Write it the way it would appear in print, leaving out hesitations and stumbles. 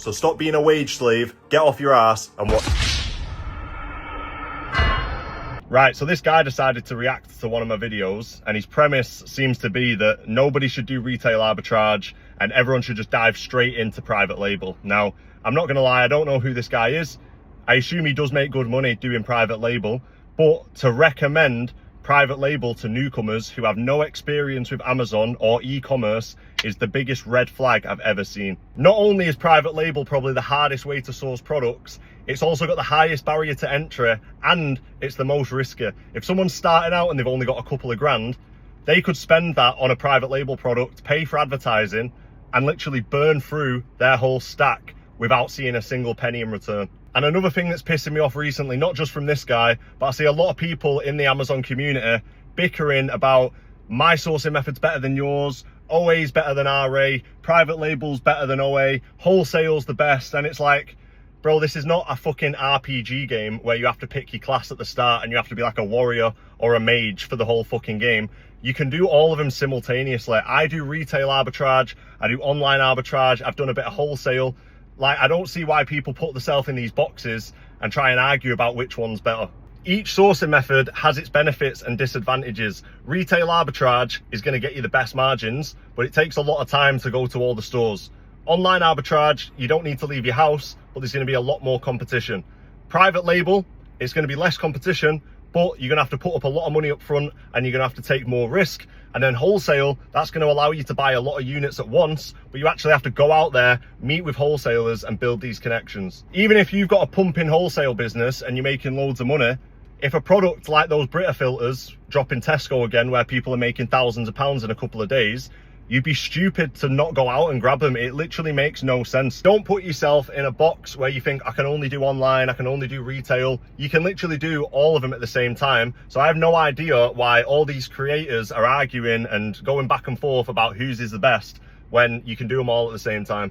So stop being a wage slave, get off your ass and watch. Right, so this guy decided to react to one of my videos, and his premise seems to be that nobody should do retail arbitrage and everyone should just dive straight into private label. Now, I'm not gonna lie, I don't know who this guy is. I assume he does make good money doing private label, but to recommend private label to newcomers who have no experience with Amazon or e-commerce is the biggest red flag I've ever seen. Not only is private label probably the hardest way to source products, it's also got the highest barrier to entry and it's the most risky. If someone's starting out and they've only got a couple of grand, they could spend that on a private label product, pay for advertising, and literally burn through their whole stack without seeing a single penny in return. And another thing that's pissing me off recently, not just from this guy, but I see a lot of people in the Amazon community bickering about my sourcing method's better than yours, OA's better than RA, private label's better than OA, wholesale's the best. And it's like, bro, this is not a fucking RPG game where you have to pick your class at the start and you have to be like a warrior or a mage for the whole fucking game. You can do all of them simultaneously. I do retail arbitrage, I do online arbitrage, I've done a bit of wholesale. Like, I don't see why people put themselves in these boxes and try and argue about which one's better. Each sourcing method has its benefits and disadvantages. Retail arbitrage is going to get you the best margins, but it takes a lot of time to go to all the stores. Online arbitrage, you don't need to leave your house, but there's going to be a lot more competition. Private label, it's going to be less competition, but you're going to have to put up a lot of money up front and you're going to have to take more risk. And then wholesale, that's going to allow you to buy a lot of units at once, but you actually have to go out there, meet with wholesalers and build these connections. Even if you've got a pumping wholesale business and you're making loads of money, if a product like those Brita filters drop in Tesco again, where people are making thousands of pounds in a couple of days, you'd be stupid to not go out and grab them. It literally makes no sense. Don't put yourself in a box where you think, I can only do online, I can only do retail. You can literally do all of them at the same time. So I have no idea why all these creators are arguing and going back and forth about whose is the best when you can do them all at the same time.